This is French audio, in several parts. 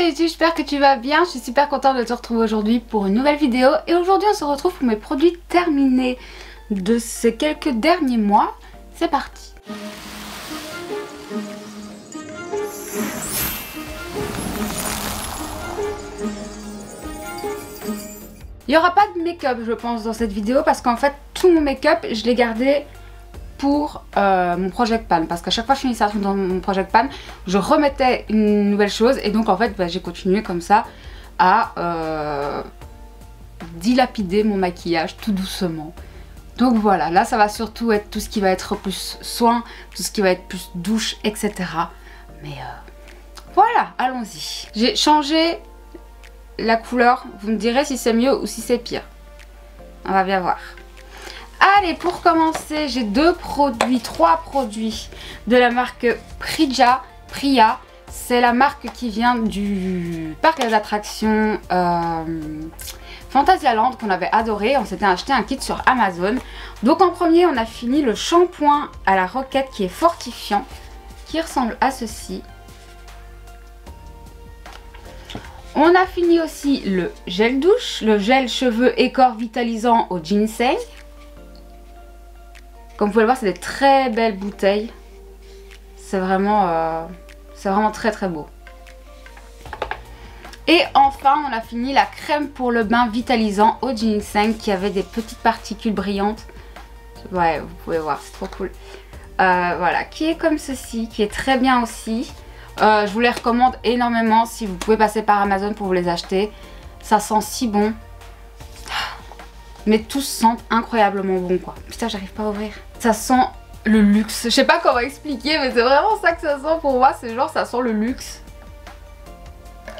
Salut YouTube, j'espère que tu vas bien. Je suis super contente de te retrouver aujourd'hui pour une nouvelle vidéo. Et aujourd'hui on se retrouve pour mes produits terminés de ces quelques derniers mois. C'est parti. Il n'y aura pas de make-up je pense dans cette vidéo parce qu'en fait tout mon make-up je l'ai gardé pour mon Project Pan, parce qu'à chaque fois que je finissais un truc dans mon Project Pan, je remettais une nouvelle chose et donc en fait j'ai continué comme ça à dilapider mon maquillage tout doucement. Donc voilà, là ça va surtout être tout ce qui va être plus soin, tout ce qui va être plus douche, etc. Mais voilà, allons-y. J'ai changé la couleur, vous me direz si c'est mieux ou si c'est pire. On va bien voir. Allez, pour commencer, j'ai trois produits de la marque Priya. C'est la marque qui vient du parc des attractions Fantasyland qu'on avait adoré. On s'était acheté un kit sur Amazon. Donc en premier, on a fini le shampoing à la roquette qui est fortifiant, qui ressemble à ceci. On a fini aussi le gel douche, le gel cheveux et corps vitalisant au ginseng. Comme vous pouvez le voir, c'est des très belles bouteilles. C'est vraiment très très beau. Et enfin, on a fini la crème pour le bain vitalisant au ginseng qui avait des petites particules brillantes. Ouais, vous pouvez voir, c'est trop cool. Voilà, qui est comme ceci, qui est très bien aussi. Je vous les recommande énormément si vous pouvez passer par Amazon pour vous les acheter. Ça sent si bon. Mais tous sentent incroyablement bon quoi. Putain, j'arrive pas à ouvrir. Ça sent le luxe. Je sais pas comment expliquer, mais c'est vraiment ça que ça sent pour moi. C'est genre ça sent le luxe.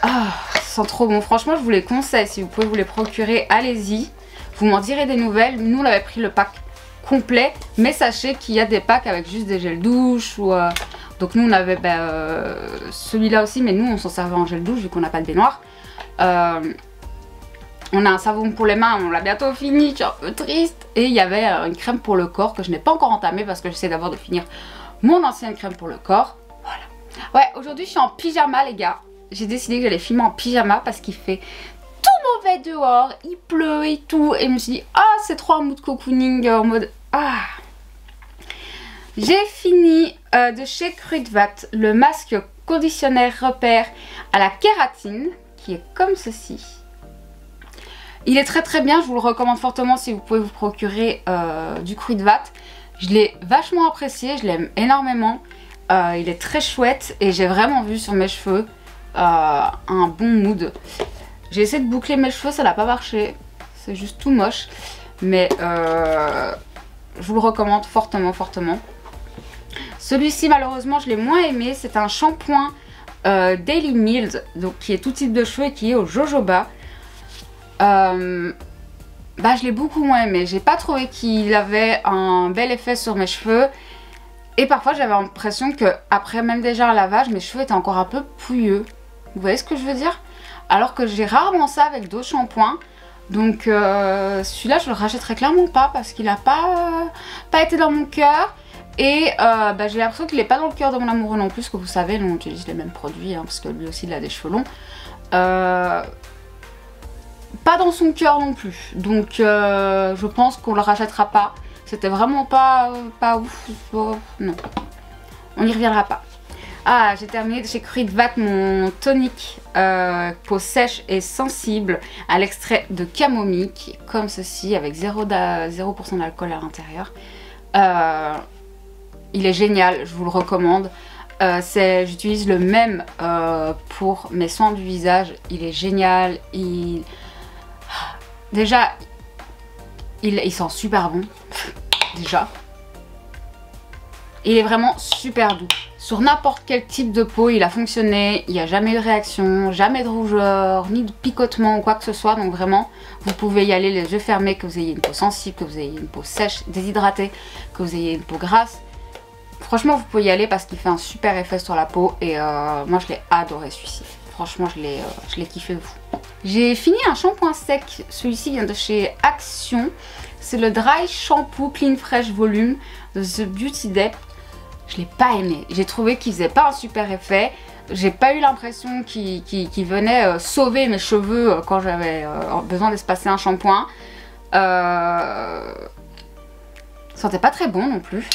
Ah, ça sent trop bon. Franchement, je vous les conseille. Si vous pouvez vous les procurer, allez-y. Vous m'en direz des nouvelles. Nous, on avait pris le pack complet. Mais sachez qu'il y a des packs avec juste des gels douche ou... Donc nous, on avait celui-là aussi. Mais nous, on s'en servait en gel douche vu qu'on n'a pas de baignoire. On a un savon pour les mains, on l'a bientôt fini, je suis un peu triste. Et il y avait une crème pour le corps que je n'ai pas encore entamée parce que j'essaie d'abord de finir mon ancienne crème pour le corps. Voilà. Ouais, aujourd'hui je suis en pyjama les gars. J'ai décidé que j'allais filmer en pyjama parce qu'il fait tout mauvais dehors, il pleut et tout. Et je me suis dit, ah c'est trop un mood cocooning en mode, ah. J'ai fini de chez Kruidvat le masque conditionnaire repère à la kératine qui est comme ceci. Il est très très bien, je vous le recommande fortement si vous pouvez vous procurer du Kruidvat. Je l'ai vachement apprécié, je l'aime énormément. Il est très chouette et j'ai vraiment vu sur mes cheveux un bon mood. J'ai essayé de boucler mes cheveux, ça n'a pas marché. C'est juste tout moche. Mais je vous le recommande fortement, fortement. Celui-ci malheureusement je l'ai moins aimé. C'est un shampoing Daily Mills, donc qui est tout type de cheveux et qui est au jojoba. Je l'ai beaucoup moins aimé. J'ai pas trouvé qu'il avait un bel effet sur mes cheveux. Et parfois j'avais l'impression que après même déjà un lavage, mes cheveux étaient encore un peu pouilleux. Vous voyez ce que je veux dire? Alors que j'ai rarement ça avec d'autres shampoings. Donc celui-là je le rachèterai clairement pas parce qu'il a pas été dans mon cœur. Et j'ai l'impression qu'il n'est pas dans le cœur de mon amoureux non plus. Que vous savez, on utilise les mêmes produits hein, parce que lui aussi il a des cheveux longs. Pas dans son cœur non plus, donc je pense qu'on le rachètera pas. C'était vraiment pas ouf, non, on n'y reviendra pas. Ah, j'ai terminé chez Kruidvat mon tonique peau sèche et sensible à l'extrait de camomille qui est comme ceci avec 0% d'alcool à l'intérieur. Il est génial, je vous le recommande. J'utilise le même pour mes soins du visage, il est génial. Déjà, il sent super bon, déjà. Il est vraiment super doux. Sur n'importe quel type de peau, il a fonctionné. Il n'y a jamais eu de réaction, jamais de rougeur, ni de picotement ou quoi que ce soit. Donc vraiment, vous pouvez y aller les yeux fermés, que vous ayez une peau sensible, que vous ayez une peau sèche, déshydratée, que vous ayez une peau grasse. Franchement, vous pouvez y aller parce qu'il fait un super effet sur la peau. Et moi, je l'ai adoré celui-ci. Franchement, je l'ai kiffé vous. J'ai fini un shampoing sec, celui-ci vient de chez Action. C'est le Dry Shampoo Clean Fresh Volume de The Beauty Depth. Je l'ai pas aimé, j'ai trouvé qu'il faisait pas un super effet. J'ai pas eu l'impression qu'il venait sauver mes cheveux quand j'avais besoin d'espacer un shampoing. Sentait pas très bon non plus,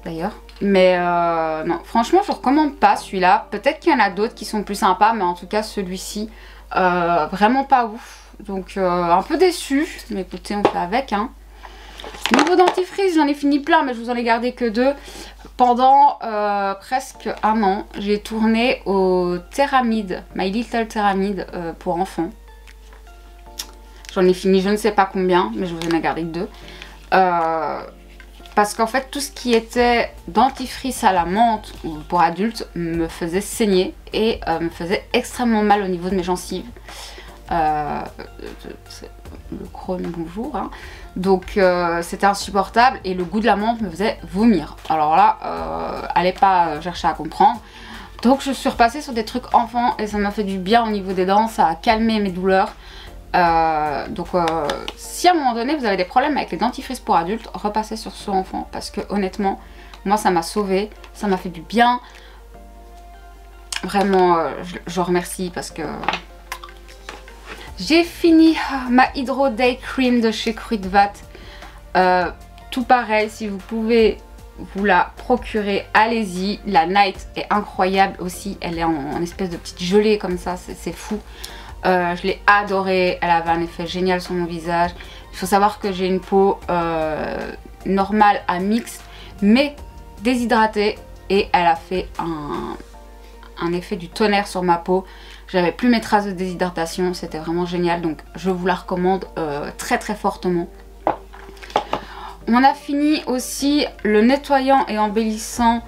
d'ailleurs. Mais non, franchement, je recommande pas celui-là. Peut-être qu'il y en a d'autres qui sont plus sympas, mais en tout cas, celui-ci, vraiment pas ouf. Donc, un peu déçue. Mais écoutez, on fait avec, hein. Niveau dentifrice, j'en ai fini plein, mais je vous en ai gardé que 2. Pendant presque un an, j'ai tourné au Theramide, My Little Theramide pour enfants. J'en ai fini je ne sais pas combien, mais je vous en ai gardé que 2. Parce qu'en fait, tout ce qui était dentifrice à la menthe ou pour adultes me faisait saigner et me faisait extrêmement mal au niveau de mes gencives. Le Crohn, bonjour, hein. Donc c'était insupportable et le goût de la menthe me faisait vomir. Alors là, allez pas chercher à comprendre. Donc je suis repassée sur des trucs enfants et ça m'a fait du bien au niveau des dents, ça a calmé mes douleurs. Donc si à un moment donné vous avez des problèmes avec les dentifrices pour adultes, repassez sur ceux enfants parce que honnêtement, moi ça m'a sauvée, ça m'a fait du bien. Vraiment, je remercie parce que... J'ai fini ma Hydro Day Cream de chez Kruidvat. Tout pareil, si vous pouvez vous la procurer, allez-y. La Night est incroyable aussi. Elle est en espèce de petite gelée comme ça, c'est fou. Je l'ai adorée. Elle avait un effet génial sur mon visage. Il faut savoir que j'ai une peau normale à mixte, mais déshydratée. Et elle a fait un effet du tonnerre sur ma peau. J'avais plus mes traces de déshydratation, c'était vraiment génial, donc je vous la recommande très très fortement. On a fini aussi le nettoyant et embellissant,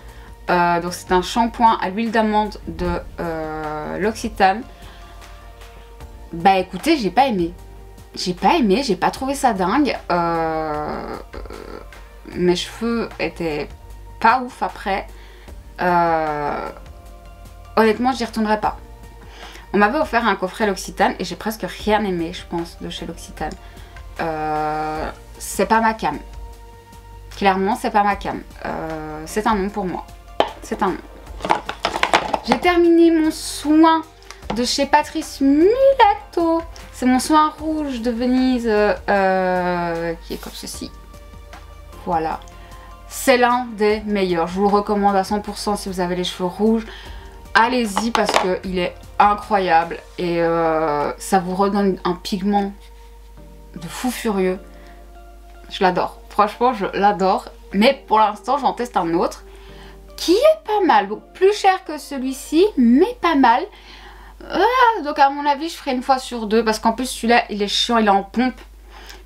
donc c'est un shampoing à l'huile d'amande de l'Occitane. Bah écoutez, j'ai pas aimé. J'ai pas trouvé ça dingue. Mes cheveux étaient pas ouf après. Honnêtement, j'y retournerai pas. On m'avait offert un coffret l'Occitane et j'ai presque rien aimé, je pense, de chez l'Occitane. C'est pas ma came. Clairement, c'est pas ma came. C'est un non pour moi. C'est un non. J'ai terminé mon soin de chez Patrice Mulato. C'est mon soin rouge de Venise qui est comme ceci. Voilà. C'est l'un des meilleurs. Je vous le recommande à 100% si vous avez les cheveux rouges. Allez-y parce qu'il est incroyable et ça vous redonne un pigment de fou furieux. Je l'adore, franchement je l'adore. Mais pour l'instant j'en teste un autre qui est pas mal, donc plus cher que celui-ci mais pas mal. Donc à mon avis je ferai une fois sur 2 parce qu'en plus celui-là il est chiant, il est en pompe.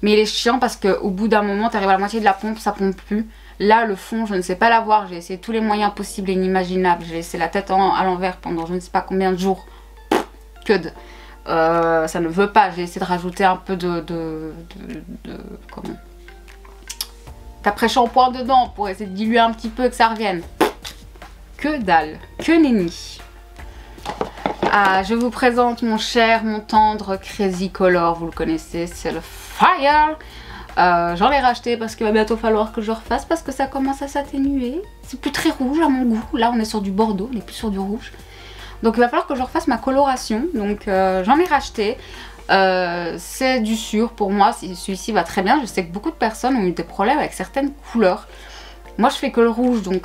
Mais il est chiant parce qu'au bout d'un moment tu arrives à la moitié de la pompe, ça pompe plus. Là, le fond, je ne sais pas l'avoir. J'ai essayé tous les moyens possibles et inimaginables. J'ai laissé la tête à l'envers pendant je ne sais pas combien de jours. Que de... ça ne veut pas. J'ai essayé de rajouter un peu comment, d'après-shampoing dedans pour essayer de diluer un petit peu et que ça revienne. Que dalle. Que nenni. Ah, je vous présente mon cher, mon tendre Crazy Color. Vous le connaissez, c'est le Fire. J'en ai racheté parce qu'il va bientôt falloir que je refasse parce que ça commence à s'atténuer. C'est plus très rouge à mon goût. Là on est sur du bordeaux, on n'est plus sur du rouge. Donc il va falloir que je refasse ma coloration. Donc j'en ai racheté. C'est du sûr pour moi. Celui-ci va très bien. Je sais que beaucoup de personnes ont eu des problèmes avec certaines couleurs. Moi je fais que le rouge donc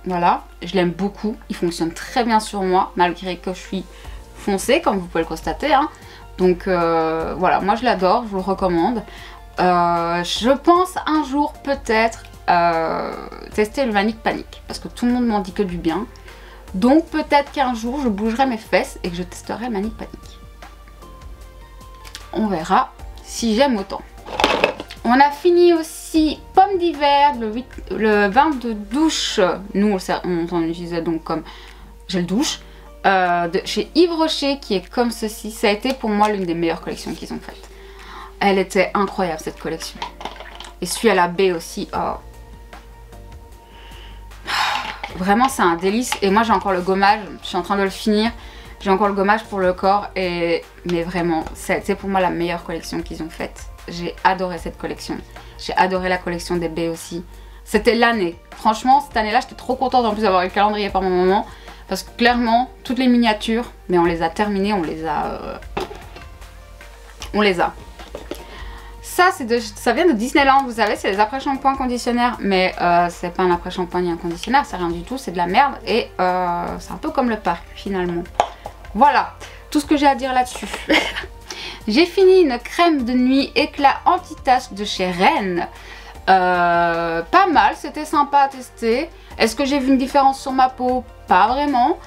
voilà. Je l'aime beaucoup. Il fonctionne très bien sur moi malgré que je suis foncée comme vous pouvez le constater, hein. Donc voilà, moi je l'adore, je vous le recommande. Je pense un jour peut-être tester le Manic Panic parce que tout le monde m'en dit que du bien. Donc peut-être qu'un jour je bougerai mes fesses et que je testerai le Manic Panic. On verra si j'aime autant. On a fini aussi Pomme d'hiver, le vin de douche. Nous on s'en utilisait donc comme gel douche. De chez Yves Rocher qui est comme ceci. Ça a été pour moi l'une des meilleures collections qu'ils ont faites. Elle était incroyable cette collection. Et celui à la baie aussi. Oh. Vraiment c'est un délice. Et moi j'ai encore le gommage. Je suis en train de le finir. J'ai encore le gommage pour le corps. Mais vraiment c'est pour moi la meilleure collection qu'ils ont faite. J'ai adoré cette collection. J'ai adoré la collection des baies aussi. C'était l'année. Franchement cette année là j'étais trop contente en plus d'avoir le calendrier par mon moment. parce que clairement, toutes les miniatures, mais on les a terminées, on les a. Ça, ça vient de Disneyland, vous savez, c'est les après-shampoings conditionnaires, mais c'est pas un après-shampoing ni un conditionnaire, c'est rien du tout, c'est de la merde, et c'est un peu comme le parc, finalement. Voilà, tout ce que j'ai à dire là-dessus. J'ai fini une crème de nuit éclat anti-tache de chez Rennes. Pas mal, c'était sympa à tester. Est-ce que j'ai vu une différence sur ma peau? Pas vraiment.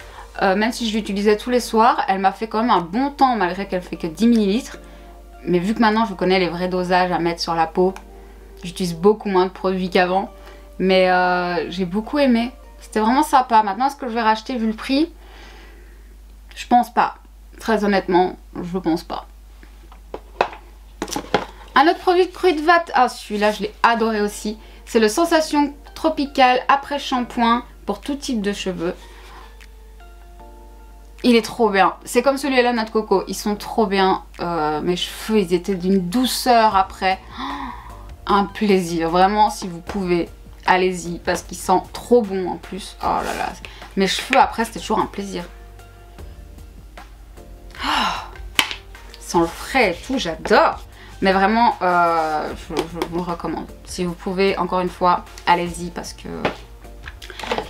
Même si je l'utilisais tous les soirs, elle m'a fait quand même un bon temps malgré qu'elle fait que 10 ml. Mais vu que maintenant je connais les vrais dosages à mettre sur la peau, j'utilise beaucoup moins de produits qu'avant. Mais j'ai beaucoup aimé. C'était vraiment sympa. Maintenant, est-ce que je vais racheter vu le prix? Je pense pas. Très honnêtement, je pense pas. Un autre produit de Kruidvat, ah celui-là je l'ai adoré aussi. C'est le Sensation Tropicale après shampoing pour tout type de cheveux. Il est trop bien. C'est comme celui à la noix de coco. Ils sont trop bien. Mes cheveux, ils étaient d'une douceur après. Un plaisir. Vraiment, si vous pouvez, allez-y. Parce qu'ils sentent trop bon en plus. Oh là là. Mes cheveux, après, c'était toujours un plaisir. Sans le frais et tout, j'adore. Mais vraiment, je vous le recommande. Si vous pouvez, encore une fois, allez-y. Parce que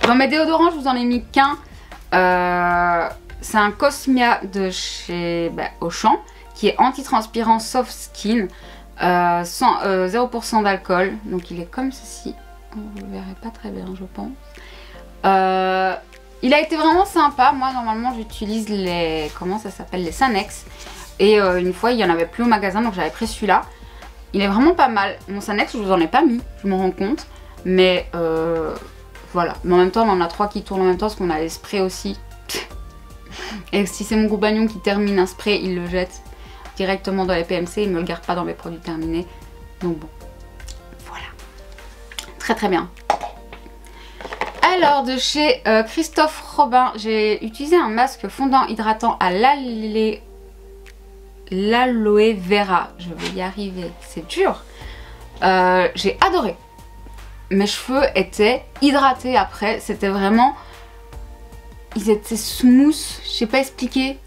dans mes déodorants, je vous en ai mis qu'un. C'est un Cosmia de chez Auchan qui est anti-transpirant soft skin, 0% d'alcool. Donc il est comme ceci. Vous ne le verrez pas très bien, je pense. Il a été vraiment sympa. Moi, normalement, j'utilise les... Comment ça s'appelle? Les Sanex. Et une fois, il n'y en avait plus au magasin, donc j'avais pris celui-là. Il est vraiment pas mal. Mon Sanex, je vous en ai pas mis, je me rends compte. Mais voilà. Mais en même temps, on en a 3 qui tournent en même temps, parce qu'on a les sprays aussi. Et si c'est mon compagnon qui termine un spray, il le jette directement dans les PMC, il ne me le garde pas dans mes produits terminés. Donc bon, voilà. Très très bien. Alors de chez Christophe Robin, j'ai utilisé un masque fondant hydratant à l'aloe vera. Je vais y arriver, c'est dur. J'ai adoré. Mes cheveux étaient hydratés après, c'était vraiment... Ils étaient smooth, je sais pas expliquer.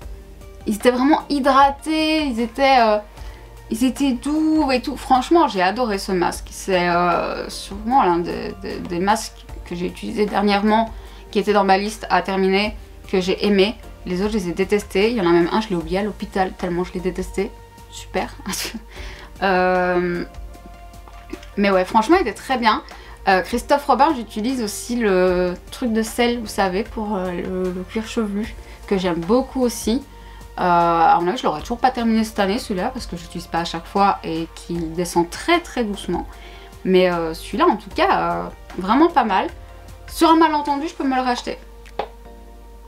Ils étaient vraiment hydratés, ils étaient doux et tout. Franchement, j'ai adoré ce masque. C'est sûrement l'un des masques que j'ai utilisé dernièrement, qui était dans ma liste à terminer, que j'ai aimé. Les autres, je les ai détestés. Il y en a même un, je l'ai oublié à l'hôpital, tellement je l'ai détesté. Super. Mais ouais, franchement, il était très bien. Christophe Robin, j'utilise aussi le truc de sel, vous savez, pour le cuir chevelu, que j'aime beaucoup aussi. À mon avis, je l'aurais toujours pas terminé cette année, celui-là, parce que je l'utilise pas à chaque fois et qu'il descend très très doucement. Mais celui-là, en tout cas, vraiment pas mal. Sur un malentendu, je peux me le racheter.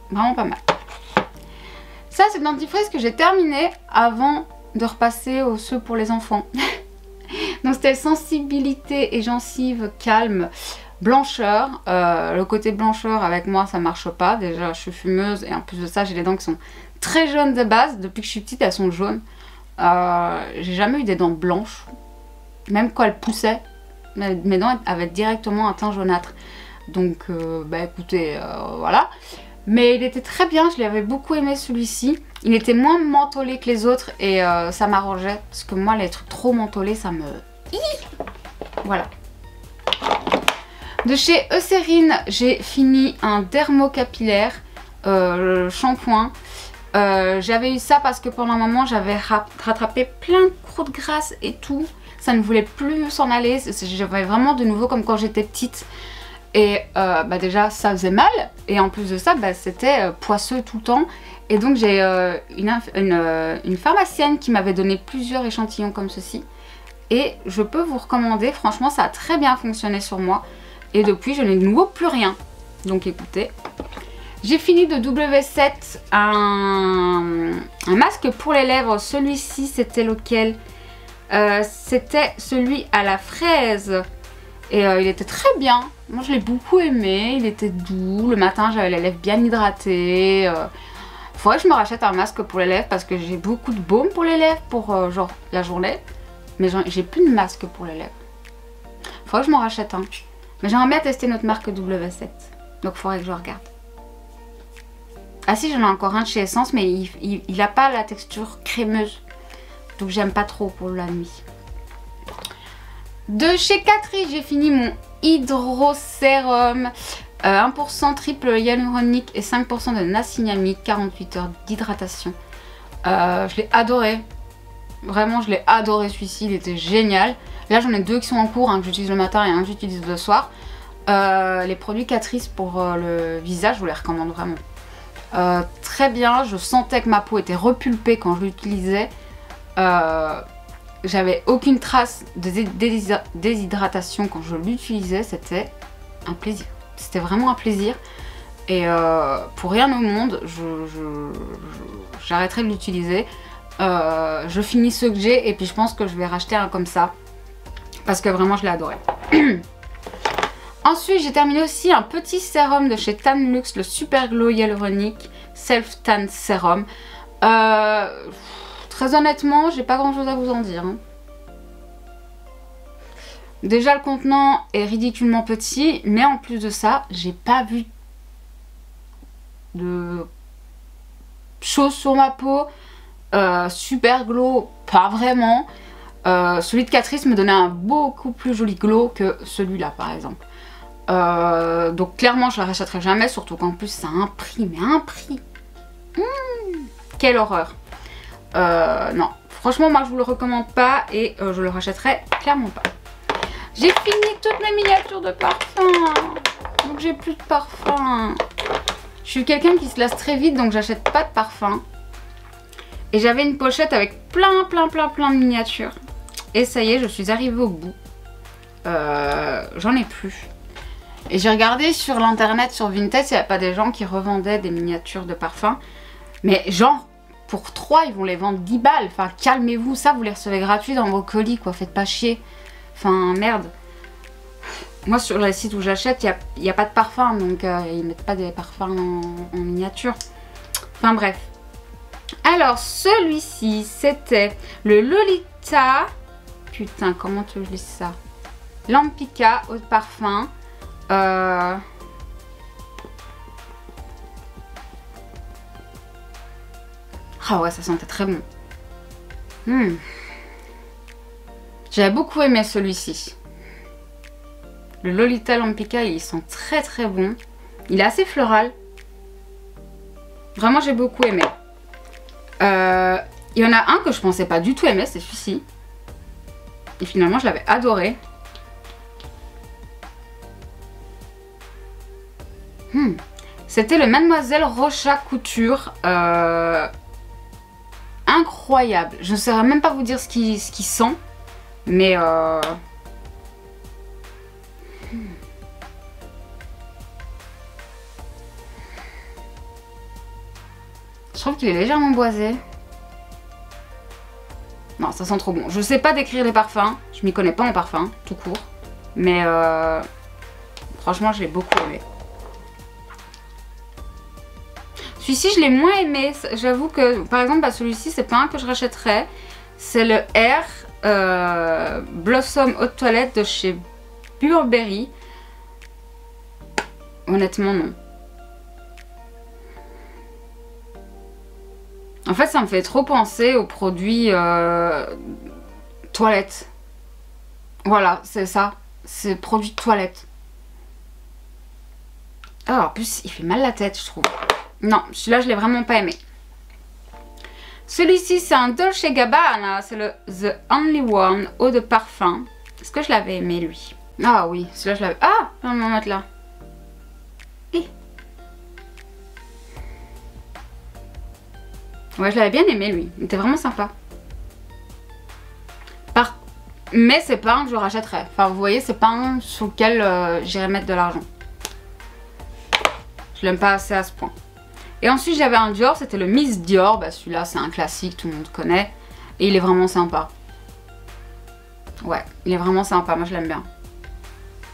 Vraiment pas mal. Ça, c'est le dentifrice que j'ai terminé avant de repasser aux ceux pour les enfants. Donc c'était sensibilité et gencive calme, blancheur. Le côté blancheur avec moi ça marche pas. Déjà je suis fumeuse et en plus de ça j'ai les dents qui sont très jaunes de base. Depuis que je suis petite elles sont jaunes. J'ai jamais eu des dents blanches. Même quand elles poussaient, mes dents avaient directement un teint jaunâtre. Donc écoutez, voilà. Mais il était très bien, je l'avais beaucoup aimé celui-ci. Il était moins mentholé que les autres et ça m'arrangeait. Parce que moi les trucs trop mentholés ça me... Voilà. De chez Eucérine, j'ai fini un dermocapillaire shampoing. J'avais eu ça parce que pendant un moment j'avais rattrapé plein de croûtes grasses et tout. Ça ne voulait plus s'en aller. J'avais vraiment de nouveau comme quand j'étais petite. Et déjà ça faisait mal. Et en plus de ça c'était poisseux tout le temps. Et donc j'ai une pharmacienne qui m'avait donné plusieurs échantillons comme ceci. Et je peux vous recommander, franchement ça a très bien fonctionné sur moi. Et depuis je n'ai de nouveau plus rien. Donc écoutez. J'ai fini de W7 un masque pour les lèvres. Celui-ci c'était lequel? C'était celui à la fraise. Et il était très bien. Moi je l'ai beaucoup aimé. Il était doux. Le matin j'avais les lèvres bien hydratées. Faudrait que je me rachète un masque pour les lèvres parce que j'ai beaucoup de baume pour les lèvres pour genre la journée. Mais j'ai plus de masque pour les lèvres. Faudrait que je m'en rachète un. Mais j'aimerais bien tester notre marque W7. Donc faudrait que je regarde. Ah si, j'en ai encore un de chez Essence, mais il a pas la texture crémeuse. Donc j'aime pas trop pour la nuit. De chez Catrice, j'ai fini mon Hydro Sérum. 1% triple hyaluronique et 5% de niacinamide, 48 heures d'hydratation. Je l'ai adoré. Vraiment, je l'ai adoré celui-ci, il était génial. Là, j'en ai deux qui sont en cours, un que j'utilise le matin et un que j'utilise le soir. Les produits Catrice pour le visage, je vous les recommande vraiment. Très bien, je sentais que ma peau était repulpée quand je l'utilisais. J'avais aucune trace de déshydratation quand je l'utilisais, c'était un plaisir. C'était vraiment un plaisir. Et pour rien au monde, j'arrêterai de l'utiliser. Je finis ceux que j'ai et puis je pense que je vais racheter un comme ça. Parce que vraiment je l'ai adoré. Ensuite j'ai terminé aussi un petit sérum de chez Tan Luxe, le Super Glow Hyaluronic Self Tan Serum. Très honnêtement, j'ai pas grand chose à vous en dire. Hein. Déjà le contenant est ridiculement petit, mais en plus de ça, j'ai pas vu de choses sur ma peau. Super glow, pas vraiment. Celui de Catrice me donnait un beaucoup plus joli glow que celui-là par exemple. Donc clairement je la rachèterai jamais, surtout qu'en plus ça a un prix, mais un prix. Quelle horreur. Non, franchement moi je vous le recommande pas et je le rachèterai clairement pas. J'ai fini toutes mes miniatures de parfum, donc j'ai plus de parfum. Je suis quelqu'un qui se lasse très vite, donc j'achète pas de parfum. Et j'avais une pochette avec plein de miniatures. Et ça y est, je suis arrivée au bout. J'en ai plus. Et j'ai regardé sur l'internet, sur Vinted, s'il n'y a pas des gens qui revendaient des miniatures de parfum. Mais genre, pour 3, ils vont les vendre 10 balles. Enfin, calmez-vous, ça, vous les recevez gratuits dans vos colis, quoi. Faites pas chier. Enfin, merde. Moi, sur les sites où j'achète, il n'y a pas de parfum. Donc, ils mettent pas des parfums en miniature. Enfin, bref. Alors, celui-ci, c'était le Lolita. Putain, comment tu lis ça? Lampika eau de parfum. Ah ouais, ça sentait très bon. J'avais beaucoup aimé celui-ci. Le Lolita Lampika, il sent très bon. Il est assez floral. Vraiment, j'ai beaucoup aimé. Il y en a un que je pensais pas du tout aimer, c'est celui-ci. Et finalement, je l'avais adoré. C'était le Mademoiselle Rocha Couture. Incroyable. Je ne saurais même pas vous dire ce qui sent. Mais je trouve qu'il est légèrement boisé. Non, ça sent trop bon. Je sais pas décrire les parfums. Je m'y connais pas en parfum, tout court. Mais franchement, je l'ai beaucoup aimé. Celui-ci, je l'ai moins aimé. J'avoue que, par exemple, bah, celui-ci, c'est pas un que je rachèterais. C'est le Air Blossom Eau de Toilette de chez Burberry. Honnêtement, non. En fait, ça me fait trop penser aux produits toilettes. Voilà, c'est ça. C'est produits de toilette. Ah, en plus, il fait mal la tête, je trouve. Non, celui-là, je l'ai vraiment pas aimé. Celui-ci, c'est un Dolce Gabbana. C'est le The Only One eau de parfum. Est-ce que je l'avais aimé, lui? Ah oui, celui-là, je l'avais... Ah, on va m'en mettre là. Ouais, je l'avais bien aimé, lui. Il était vraiment sympa. Mais c'est pas un que je rachèterais. Enfin, vous voyez, c'est pas un sur lequel j'irais mettre de l'argent. Je l'aime pas assez à ce point. Et ensuite, j'avais un Dior. C'était le Miss Dior. Bah, celui-là, c'est un classique. Tout le monde connaît. Et il est vraiment sympa. Ouais, il est vraiment sympa. Moi, je l'aime bien.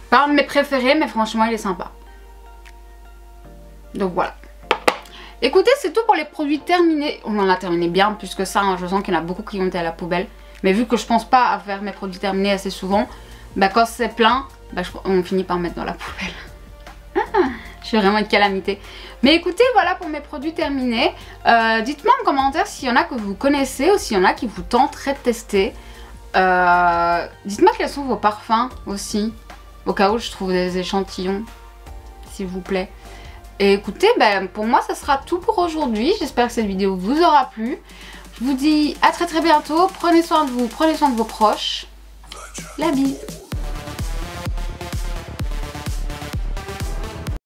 Pas un de mes préférés, mais franchement, il est sympa. Donc, voilà. Écoutez, c'est tout pour les produits terminés. On en a terminé bien plus que ça. Hein. Je sens qu'il y en a beaucoup qui ont été à la poubelle. Mais vu que je pense pas à faire mes produits terminés assez souvent, bah quand c'est plein, bah on finit par mettre dans la poubelle. Je Je suis vraiment une calamité. Mais écoutez, voilà pour mes produits terminés. Dites-moi en commentaire s'il y en a que vous connaissez ou s'il y en a qui vous tenteraient de tester. Dites-moi quels sont vos parfums aussi. Au cas où je trouve des échantillons, s'il vous plaît. Et écoutez, ben, pour moi, ça sera tout pour aujourd'hui. J'espère que cette vidéo vous aura plu. Je vous dis à très bientôt. Prenez soin de vous, prenez soin de vos proches. La bise.